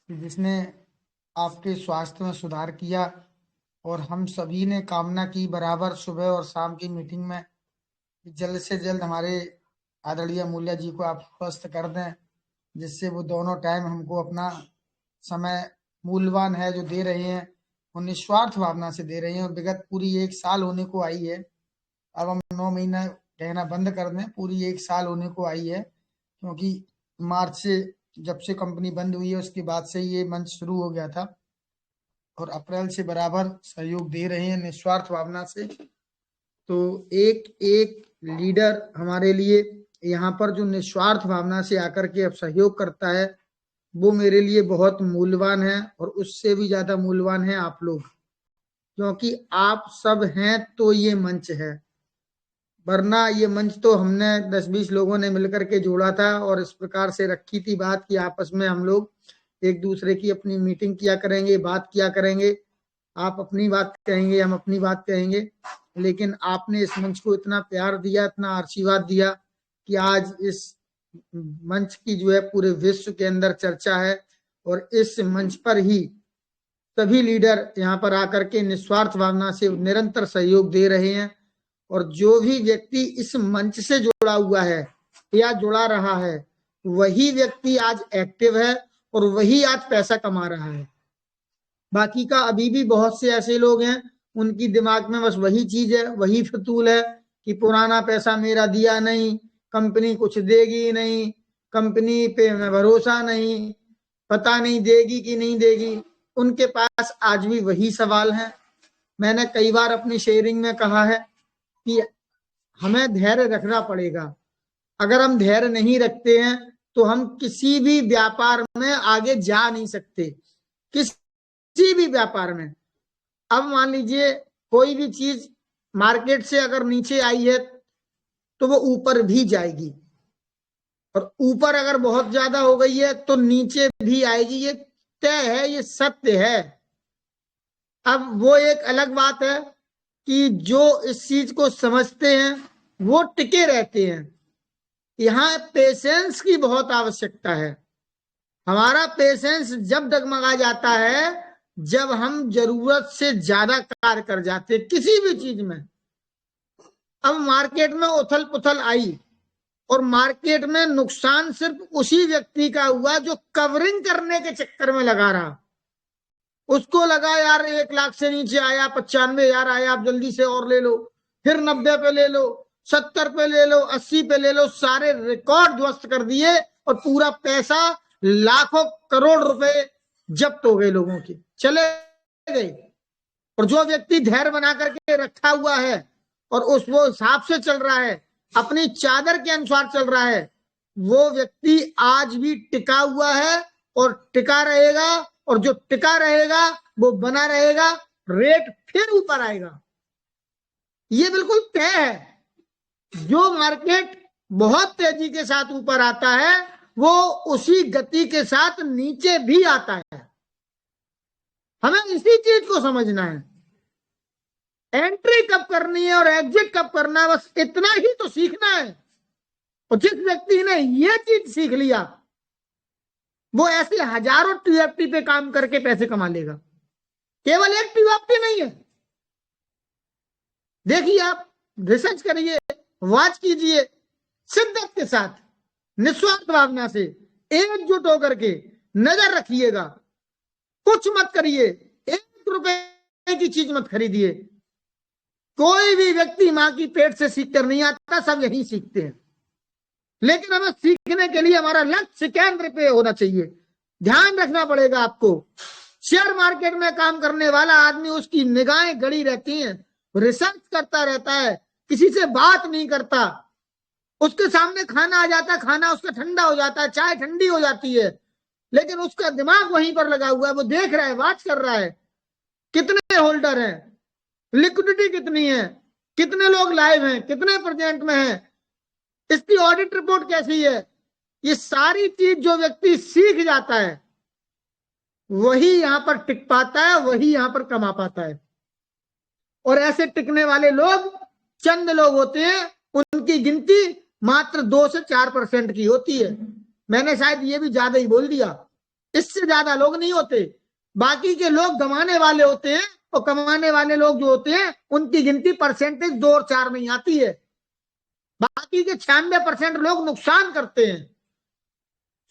जिसने आपके स्वास्थ्य में सुधार किया। और हम सभी ने कामना की बराबर सुबह और शाम की मीटिंग में कि जल्द से जल्द हमारे आदरणीय मूल्य जी को आप स्वस्थ कर दें, जिससे वो दोनों टाइम हमको अपना समय मूल्यवान है जो दे रहे हैं, वो निस्वार्थ भावना से दे रहे हैं। और विगत पूरी 1 साल होने को आई है। अब हम 9 महीना कहना बंद कर दें, पूरी 1 साल होने को आई है, क्योंकि मार्च से जब से कंपनी बंद हुई है उसके बाद से ये मंच शुरू हो गया था। और अप्रैल से बराबर सहयोग दे रहे हैं निस्वार्थ भावना से। तो एक एक लीडर हमारे लिए यहाँ पर जो निस्वार्थ भावना से आकर के अब सहयोग करता है, वो मेरे लिए बहुत मूल्यवान है। और उससे भी ज्यादा मूल्यवान है आप लोग, क्योंकि आप सब हैं तो ये मंच है। वरना ये मंच तो हमने 10-20 लोगों ने मिलकर के जोड़ा था और इस प्रकार से रखी थी बात कि आपस में हम लोग एक दूसरे की अपनी मीटिंग किया करेंगे, बात किया करेंगे, आप अपनी बात कहेंगे, हम अपनी बात कहेंगे। लेकिन आपने इस मंच को इतना प्यार दिया, इतना आशीर्वाद दिया कि आज इस मंच की जो है पूरे विश्व के अंदर चर्चा है। और इस मंच पर ही सभी लीडर यहाँ पर आकर के निस्वार्थ भावना से निरंतर सहयोग दे रहे हैं। और जो भी व्यक्ति इस मंच से जुड़ा हुआ है या जुड़ा रहा है, वही व्यक्ति आज एक्टिव है और वही आज पैसा कमा रहा है। बाकी का अभी भी बहुत से ऐसे लोग हैं, उनकी दिमाग में बस वही चीज है, वही फितूल है कि पुराना पैसा मेरा दिया नहीं, कंपनी कुछ देगी नहीं, कंपनी पे मैं भरोसा नहीं, पता नहीं देगी कि नहीं देगी। उनके पास आज भी वही सवाल है। मैंने कई बार अपनी शेयरिंग में कहा है कि हमें धैर्य रखना पड़ेगा। अगर हम धैर्य नहीं रखते हैं तो हम किसी भी व्यापार में आगे जा नहीं सकते, किसी भी व्यापार में। अब मान लीजिए कोई भी चीज मार्केट से अगर नीचे आई है तो वो ऊपर भी जाएगी, और ऊपर अगर बहुत ज्यादा हो गई है तो नीचे भी आएगी। ये तय है, ये सत्य है। अब वो एक अलग बात है कि जो इस चीज को समझते हैं वो टिके रहते हैं। यहाँ पेशेंस की बहुत आवश्यकता है। हमारा पेशेंस जब डगमगा जाता है जब हम जरूरत से ज्यादा कार्य कर जाते किसी भी चीज में। अब मार्केट में उथल पुथल आई और मार्केट में नुकसान सिर्फ उसी व्यक्ति का हुआ जो कवरिंग करने के चक्कर में लगा रहा। उसको लगा यार 1 लाख से नीचे आया, 95,000 आया, आप जल्दी से और ले लो, फिर 90 पे ले लो, 70 पे ले लो, 80 पे ले लो। सारे रिकॉर्ड ध्वस्त कर दिए और पूरा पैसा लाखों करोड़ रुपए जब्त हो गए, लोगों के चले गए। और जो व्यक्ति धैर्य बना करके रखा हुआ है और उस वो हिसाब से चल रहा है, अपनी चादर के अनुसार चल रहा है, वो व्यक्ति आज भी टिका हुआ है और टिका रहेगा। और जो टिका रहेगा वो बना रहेगा, रेट फिर ऊपर आएगा, ये बिल्कुल तय है। जो मार्केट बहुत तेजी के साथ ऊपर आता है वो उसी गति के साथ नीचे भी आता है। हमें इसी चीज को समझना है। एंट्री कब करनी है और एग्जिट कब करना है, बस इतना ही तो सीखना है। और जिस व्यक्ति ने यह चीज सीख लिया वो ऐसे हजारों टीएफटी पे काम करके पैसे कमा लेगा। केवल एक टीएफटी नहीं है, देखिए आप रिसर्च करिए, वॉच कीजिए, शिद्दत के साथ निस्वार्थ भावना से एकजुट होकर के नजर रखिएगा। कुछ मत करिए, 1 रुपए की चीज मत खरीदिए। कोई भी व्यक्ति मां की पेट से सीख कर नहीं आता, सब यही सीखते हैं। लेकिन हमें सीखने के लिए हमारा लक्ष्य केंद्र पे होना चाहिए। ध्यान रखना पड़ेगा आपको। शेयर मार्केट में काम करने वाला आदमी, उसकी निगाहें गड़ी रहती हैं, रिसर्च करता रहता है, किसी से बात नहीं करता। उसके सामने खाना आ जाता है, खाना उसका ठंडा हो जाता है, चाय ठंडी हो जाती है, लेकिन उसका दिमाग वहीं पर लगा हुआ है। वो देख रहा है, वॉच कर रहा है, कितने होल्डर हैं, लिक्विडिटी कितनी है, कितने लोग लाइव हैं, कितने प्रेजेंट में हैं, इसकी ऑडिट रिपोर्ट कैसी है। ये सारी चीज जो व्यक्ति सीख जाता है वही यहां पर टिक पाता है, वही यहां पर कमा पाता है। और ऐसे टिकने वाले लोग चंद लोग होते हैं, उनकी गिनती मात्र 2 से 4% की होती है। मैंने शायद ये भी ज्यादा ही बोल दिया। इससे ज्यादा लोग नहीं होते। बाकी के लोग गंवाने वाले होते हैं, और कमाने वाले लोग जो होते हैं उनकी गिनती परसेंटेज 2 और 4 में आती है। बाकी के 96% लोग नुकसान करते हैं।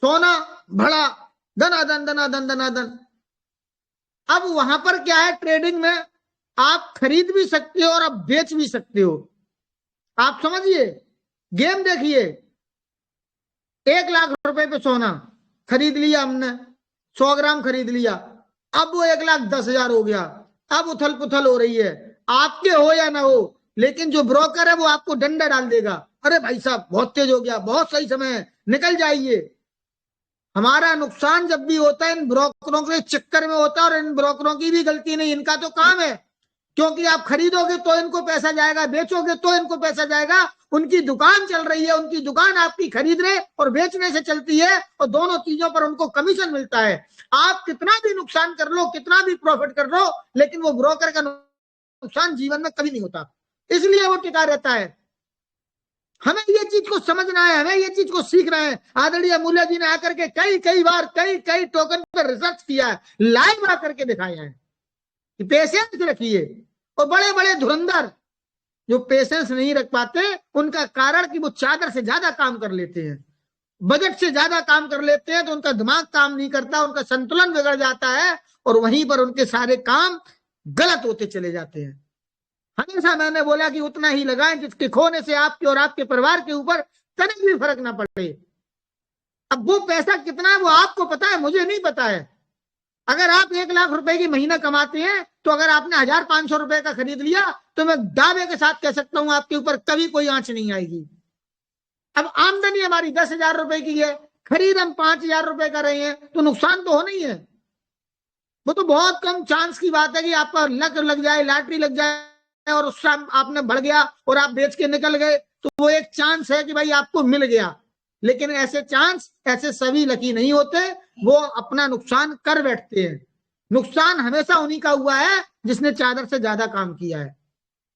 सोना बढ़ा, धनाधन धनाधन धनाधन। अब वहां पर क्या है, ट्रेडिंग में आप खरीद भी सकते हो और आप बेच भी सकते हो। आप समझिए, गेम देखिए, 1 लाख रुपए पे सोना खरीद लिया हमने, 100 ग्राम खरीद लिया, अब वो 1,10,000 हो गया। अब उथल पुथल हो रही है, आपके हो या ना हो, लेकिन जो ब्रोकर है वो आपको डंडा डाल देगा, अरे भाई साहब बहुत तेज हो गया, बहुत सही समय है, निकल जाइए। हमारा नुकसान जब भी होता है इन ब्रोकरों के चक्कर में होता है, और इन ब्रोकरों की भी गलती नहीं, इनका तो काम है। क्योंकि आप खरीदोगे तो इनको पैसा जाएगा, बेचोगे तो इनको पैसा जाएगा। उनकी दुकान चल रही है, उनकी दुकान आपकी खरीदने और बेचने से चलती है, और दोनों चीजों पर उनको कमीशन मिलता है। आप कितना भी नुकसान कर लो, कितना भी प्रॉफिट कर लो, लेकिन वो ब्रोकर का नुकसान जीवन में कभी नहीं होता, इसलिए वो टिका रहता है। हमें ये चीज को समझना है, हमें ये चीज को सीखना है। आदरणीय मूल्य जी ने आकर के कई कई बार कई टोकन पर रिसर्च किया है, लाइव आकर के दिखाया है कि पेशेंस रखिए। और बड़े बड़े धुरंधर जो पेशेंस नहीं रख पाते, उनका कारण कि वो चादर से ज्यादा काम कर लेते हैं, बजट से ज्यादा काम कर लेते हैं, तो उनका दिमाग काम नहीं करता, उनका संतुलन बिगड़ जाता है, और वहीं पर उनके सारे काम गलत होते चले जाते हैं। हमेशा मैंने बोला कि उतना ही लगाएं जिसके खोने से आपके और आपके परिवार के ऊपर तनिक भी फर्क ना पड़े। अब वो पैसा कितना है वो आपको पता है, मुझे नहीं पता है। अगर आप 1 लाख रुपए की महीना कमाते हैं, तो अगर आपने 1,500 रुपए का खरीद लिया, तो मैं दावे के साथ कह सकता हूं आपके ऊपर कभी कोई आंच नहीं आएगी। अब आमदनी हमारी 10,000 रुपए की है, खरीद हम 5,000 रुपए कर रहे हैं, तो नुकसान तो होना ही है। वो तो बहुत कम चांस की बात है कि आपका लक लग जाए, लॉटरी लग जाए, और उससे आपने बढ़ गया और आप बेच के निकल गए, तो वो एक चांस है कि भाई आपको मिल गया। लेकिन ऐसे चांस, ऐसे सभी लकी नहीं होते, वो अपना नुकसान कर बैठते हैं। नुकसान हमेशा उन्हीं का हुआ है जिसने चादर से ज्यादा काम किया है।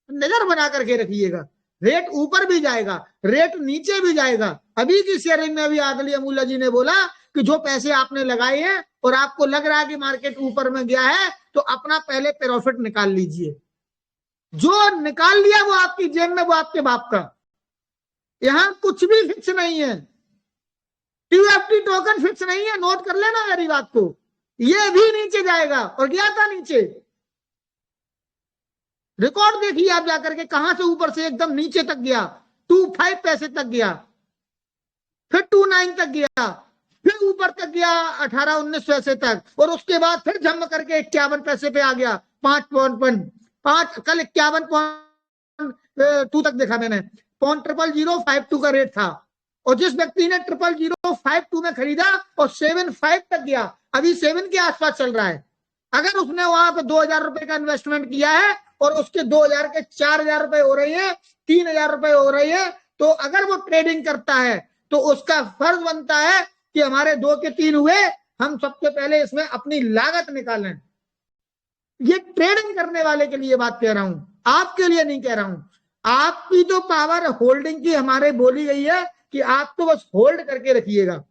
नजर बना करके रखिएगा, रेट ऊपर भी जाएगा, रेट नीचे भी जाएगा। अभी की शेयरिंग में भी आदरणीय मूल्य जी ने बोला कि जो पैसे आपने लगाए हैं और आपको लग रहा है कि मार्केट ऊपर में गया है, तो अपना पहले प्रॉफिट निकाल लीजिए। जो निकाल लिया वो आपकी जेब में, वो आपके बाप का। यहां कुछ भी फिक्स नहीं है, टीएफटी टोकन फिक्स नहीं है, नोट कर लेना मेरी बात को। ये भी नीचे जाएगा, और गया था नीचे। रिकॉर्ड देखिए आप जाकर के, कहां से ऊपर से एकदम नीचे तक गया, 2.5 पैसे तक गया, फिर 2.9 तक गया, फिर ऊपर तक गया 18-19 पैसे तक, और उसके बाद फिर जम करके 51 पैसे पे आ गया। 5.5, कल 51.2 तक देखा मैंने, 0.00052 का रेट था। और जिस व्यक्ति ने 0.052 में खरीदा और 7.5 तक गया, अभी 7 के आसपास चल रहा है। अगर उसने वहां पे 2,000 रुपए का इन्वेस्टमेंट किया है, और उसके 2,000 के 4,000 रुपए हो रही है, 3,000 रुपए हो रही है, तो अगर वो ट्रेडिंग करता है, तो उसका फर्ज बनता है कि हमारे 2 के 3 हुए, हम सबसे पहले इसमें अपनी लागत निकालें। ये ट्रेडिंग करने वाले के लिए बात कह रहा हूं, आपके लिए नहीं कह रहा हूं। आपकी तो पावर होल्डिंग की हमारे बोली गई है कि आप तो बस होल्ड करके रखिएगा,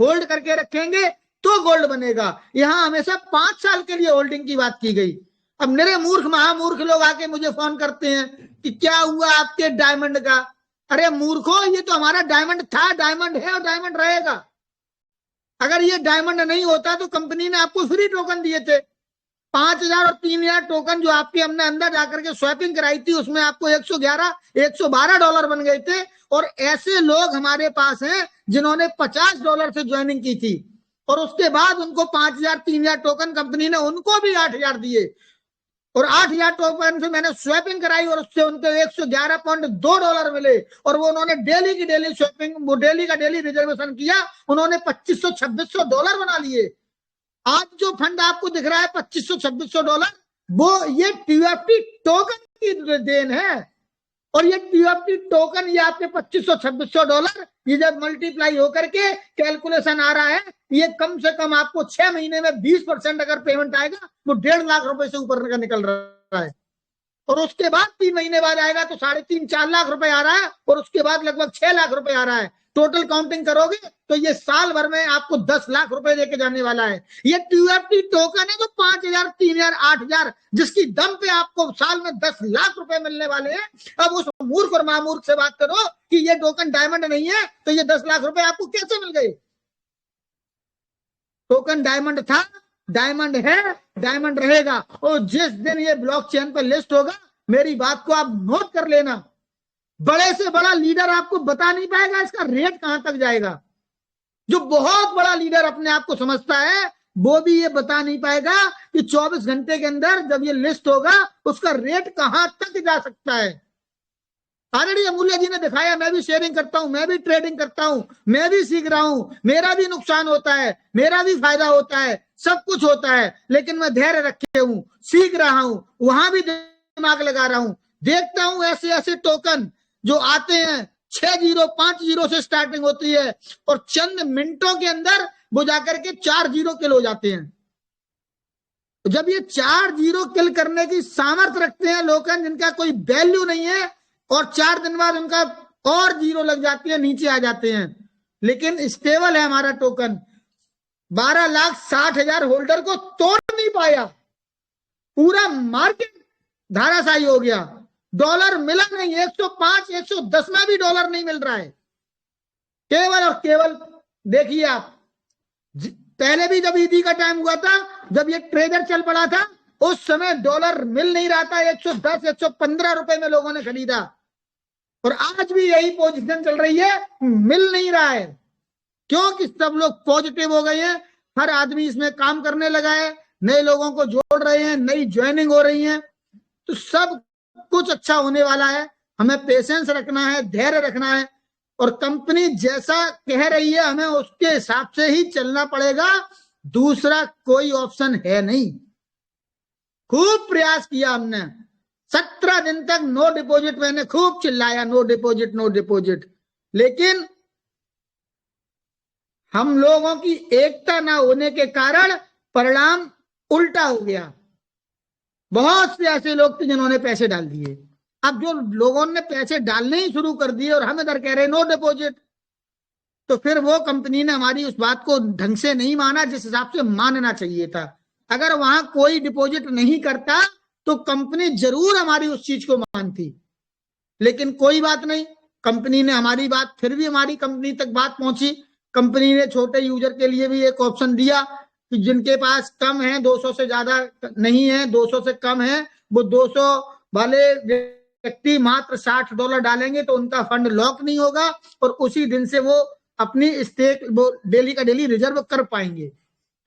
होल्ड करके रखेंगे तो गोल्ड बनेगा। यहां हमेशा 5 साल के लिए होल्डिंग की बात की गई। अब मेरे मूर्ख महामूर्ख लोग आके मुझे फोन करते हैं कि क्या हुआ आपके डायमंड का। अरे मूर्खों, ये तो हमारा डायमंड था, डायमंड है और डायमंड रहेगा। अगर ये डायमंड नहीं होता तो कंपनी ने आपको फ्री टोकन दिए थे। 5,000 और 3,000 टोकन जो आपके हमने अंदर जाकर के स्वैपिंग कराई थी, उसमें आपको 111 112 डॉलर बन गए थे। और ऐसे लोग हमारे पास हैं जिन्होंने $50 से ज्वाइनिंग की थी, और उसके बाद उनको 5,000 3,000 टोकन कंपनी ने उनको भी 8,000 दिए, और 8,000 टोकन से मैंने स्वैपिंग कराई, और उससे उनको $111.2 मिले। और वो उन्होंने डेली की डेली स्वैपिंग, वो डेली का डेली रिजर्वेशन किया, उन्होंने $2,500 बना लिए। आज जो फंड आपको दिख रहा है $2,500 वो ये टीएफटी टोकन की देन है। और ये टीएफटी टोकन, ये आपके $2,500, ये जब मल्टीप्लाई होकर के कैलकुलेशन आ रहा है, ये कम से कम आपको 6 महीने में 20% अगर पेमेंट आएगा, वो 1.5 लाख रुपए से ऊपर का निकल रहा है। और उसके बाद 3 महीने बाद आएगा तो 3.5-4 लाख रुपए आ रहा है, और उसके बाद लगभग 6 लाख रुपए आ रहा है। टोटल काउंटिंग करोगे तो ये साल भर में आपको 10 लाख रुपए देके जाने वाला है। ये TUFT टोकन है जो 5,000, 3,000, 8,000, जिसकी दम पे आपको साल में 10 लाख रुपए मिलने वाले हैं। अब उस मूर्ख और मामूर्ख से बात करो कि ये टोकन डायमंड नहीं है तो ये 10 लाख रुपए आपको कैसे मिल गए? टोकन डायमंड था, डायमंड है, डायमंड रहेगा। और जिस दिन ये ब्लॉकचेन पर लिस्ट होगा, मेरी बात को आप नोट कर लेना, बड़े से बड़ा लीडर आपको बता नहीं पाएगा इसका रेट कहां तक जाएगा। जो बहुत बड़ा लीडर अपने आप को समझता है वो भी ये बता नहीं पाएगा कि 24 घंटे के अंदर जब ये लिस्ट होगा उसका रेट कहां तक जा सकता है। आदरणीय मूल्य जी ने दिखाया, मैं भी शेयरिंग करता हूं, मैं भी ट्रेडिंग करता हूं, मैं भी सीख रहा हूं, मेरा भी नुकसान होता है, मेरा भी फायदा होता है, सब कुछ होता है, लेकिन मैं धैर्य रखे हूं, सीख रहा हूं, वहां भी दिमाग लगा रहा हूं। देखता हूं ऐसे ऐसे टोकन जो आते हैं, 6-0-5-0 से स्टार्टिंग होती है और चंद मिनटों के अंदर वो जाकर के 4-0 किल हो जाते हैं। जब ये 4-0 किल करने की सामर्थ्य रखते हैं टोकन जिनका कोई वैल्यू नहीं है, और 4 दिन बाद उनका और 0 लग जाती है, नीचे आ जाते हैं, लेकिन स्टेबल है हमारा टोकन। 12,60,000 होल्डर को तोड़ नहीं पाया, पूरा मार्केट धाराशाही हो गया, डॉलर मिला नहीं, 105, 110 में भी डॉलर नहीं मिल रहा है। केवल और केवल देखिए आप, पहले भी जब ईदी का टाइम हुआ था, जब ये ट्रेडर चल पड़ा था, उस समय डॉलर मिल नहीं रहा था, 110, 115 रुपए में लोगों ने खरीदा, और आज भी यही पोजीशन चल रही है, मिल नहीं रहा है। क्योंकि सब लोग पॉजिटिव हो गए हैं, हर आदमी इसमें काम करने लगा है, नए लोगों को जोड़ रहे हैं, नई ज्वाइनिंग हो रही है, तो सब कुछ अच्छा होने वाला है। हमें पेशेंस रखना है, धैर्य रखना है, और कंपनी जैसा कह रही है हमें उसके हिसाब से ही चलना पड़ेगा, दूसरा कोई ऑप्शन है नहीं। खूब प्रयास किया हमने, 17 दिन तक नो डिपॉजिट, मैंने खूब चिल्लाया नो डिपॉजिट, नो डिपॉजिट, लेकिन हम लोगों की एकता ना होने के कारण परिणाम उल्टा हो गया। बहुत से ऐसे लोग थे जिन्होंने पैसे डाल दिए। अब जो लोगों ने पैसे डालने ही शुरू कर दिए और हम इधर कह रहे नो डिपॉजिट, तो फिर वो कंपनी ने हमारी उस बात को ढंग से नहीं माना जिस हिसाब से मानना चाहिए था। अगर वहां कोई डिपॉजिट नहीं करता तो कंपनी जरूर हमारी उस चीज को मानती, लेकिन कोई बात नहीं, कंपनी ने हमारी बात, फिर भी हमारी कंपनी तक बात पहुंची। कंपनी ने छोटे यूजर के लिए भी एक ऑप्शन दिया कि जिनके पास कम है, 200 से ज्यादा नहीं है, 200 से कम है, वो 200 वाले व्यक्ति मात्र $60 डालेंगे तो उनका फंड लॉक नहीं होगा, और उसी दिन से वो अपनी स्टेक वो डेली का डेली रिजर्व कर पाएंगे।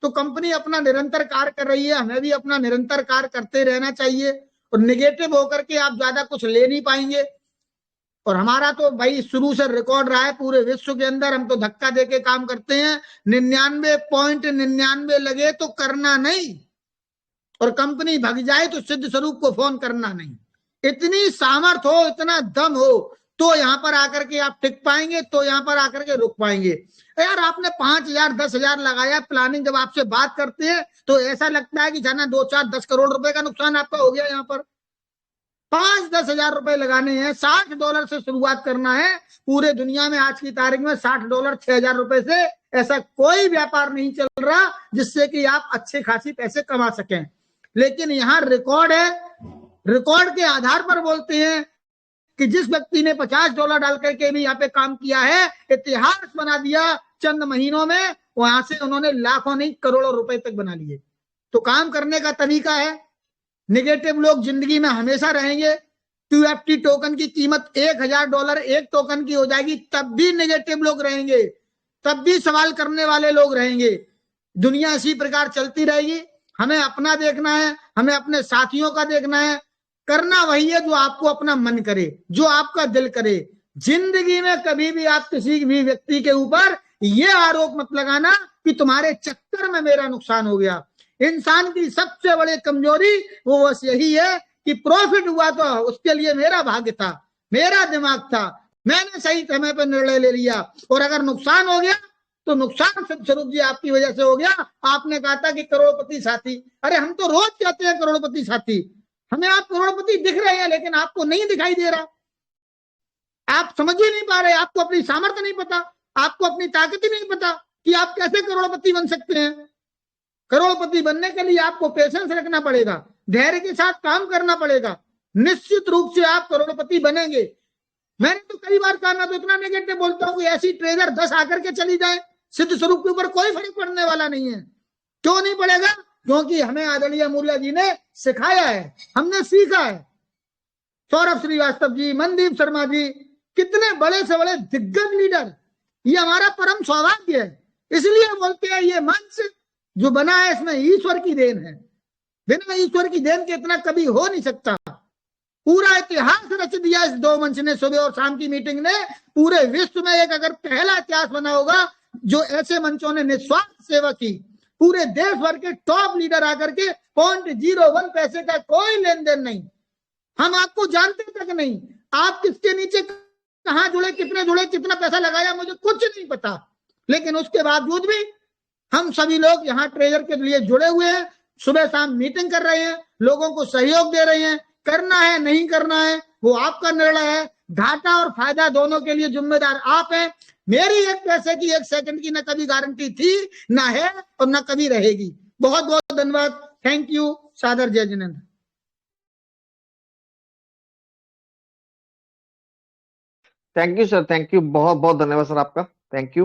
तो कंपनी अपना निरंतर कार्य कर रही है, हमें भी अपना निरंतर कार्य करते रहना चाहिए, और निगेटिव होकर के आप ज्यादा कुछ ले नहीं पाएंगे। और हमारा तो भाई शुरू से रिकॉर्ड रहा है पूरे विश्व के अंदर, हम तो धक्का देके काम करते हैं, 99.99 लगे तो करना नहीं, और कंपनी भग जाए तो सिद्ध स्वरूप को फोन करना नहीं। इतनी सामर्थ्य हो, इतना दम हो, तो यहां पर आकर के आप टिक पाएंगे, तो यहां पर आकर के रुक पाएंगे। यार आपने 5,000, 10,000 लगाया, प्लानिंग जब आपसे बात करते हैं तो ऐसा लगता है कि जाना 2, 4, 10 करोड़ रुपए का नुकसान आपका हो गया। यहाँ पर 5-10 हजार रुपए लगाने हैं, $60 से शुरुआत करना है। पूरे दुनिया में आज की तारीख में $60, 6,000 रुपए से ऐसा कोई व्यापार नहीं चल रहा जिससे कि आप अच्छे खासी पैसे कमा सकें। लेकिन यहाँ रिकॉर्ड है, रिकॉर्ड के आधार पर बोलते हैं कि जिस व्यक्ति ने $50 डाल करके भी यहाँ पे काम किया है, इतिहास बना दिया चंद महीनों में, वहां से उन्होंने लाखों नहीं करोड़ों रुपए तक बना लिए। तो काम करने का तरीका है। निगेटिव लोग जिंदगी में हमेशा रहेंगे। TUFT टोकन की कीमत $1,000 एक टोकन की हो जाएगी, तब भी निगेटिव लोग रहेंगे, तब भी सवाल करने वाले लोग रहेंगे। दुनिया इसी प्रकार चलती रहेगी। हमें अपना देखना है, हमें अपने साथियों का देखना है, करना वही है जो आपको अपना मन करे, जो आपका दिल करे। जिंदगी में कभी भी आप किसी भी व्यक्ति के ऊपर ये आरोप मत लगाना कि तुम्हारे चक्कर में मेरा नुकसान हो गया। इंसान की सबसे बड़ी कमजोरी वो बस यही है कि प्रॉफिट हुआ तो उसके लिए मेरा भाग्य था, मेरा दिमाग था, मैंने सही समय पर निर्णय ले लिया, और अगर नुकसान हो गया तो नुकसान स्वरूप जी आपकी वजह से हो गया। आपने कहा था कि करोड़पति साथी, अरे हम तो रोज कहते हैं करोड़पति साथी, हमें आप करोड़पति दिख रहे हैं, लेकिन आपको नहीं दिखाई दे रहा। आप समझ ही नहीं पा रहे, आपको अपनी सामर्थ्य नहीं पता, आपको अपनी ताकत ही नहीं पता कि आप कैसे करोड़पति बन सकते हैं। करोड़पति बनने के लिए आपको पेशेंस रखना पड़ेगा, धैर्य के साथ काम करना पड़ेगा, निश्चित रूप से आप करोड़पति बनेंगे। मैंने तो कई बार कहा, मैं तो इतना नेगेटिव बोलता हूँ कि ऐसी ट्रेजर 10 आकर के चली जाए, सिद्ध स्वरूप के ऊपर कोई फर्क पड़ने वाला नहीं है। क्यों नहीं पड़ेगा? क्योंकि हमें आदरणीय मूल्य जी ने सिखाया है, हमने सीखा है। सौरभ श्रीवास्तव जी, मनदीप शर्मा जी, कितने बड़े से बड़े दिग्गज लीडर, ये हमारा परम सौभाग्य है। इसलिए बोलते हैं ये मंच जो बना है इसमें ईश्वर की देन है, बिना ईश्वर की देन के इतना कभी हो नहीं सकता। पूरा इतिहास रच दिया इस दो मंच ने, सुबह और शाम की मीटिंग ने। पूरे विश्व में एक अगर पहला इतिहास बना होगा जो ऐसे मंचों ने निस्वार्थ सेवा की, पूरे देश भर के टॉप लीडर आकर के 0.01 पैसे का कोई लेन देन नहीं। हम आपको जानते तक नहीं, आप किसके नीचे कहां जुड़े, कितना पैसा लगाया, मुझे कुछ नहीं पता। लेकिन उसके बावजूद भी हम सभी लोग यहाँ ट्रेजर के लिए जुड़े हुए हैं, सुबह शाम मीटिंग कर रहे हैं, लोगों को सहयोग दे रहे हैं। करना है नहीं करना है वो आपका निर्णय है, घाटा और फायदा दोनों के लिए जिम्मेदार आप हैं। मेरी एक पैसे की, एक सेकंड की न कभी गारंटी थी, ना है और न कभी रहेगी। बहुत बहुत धन्यवाद। Thank you. सादर जय Jinendra. Thank you sir, thank you, बहुत बहुत धन्यवाद सर आपका। Thank you.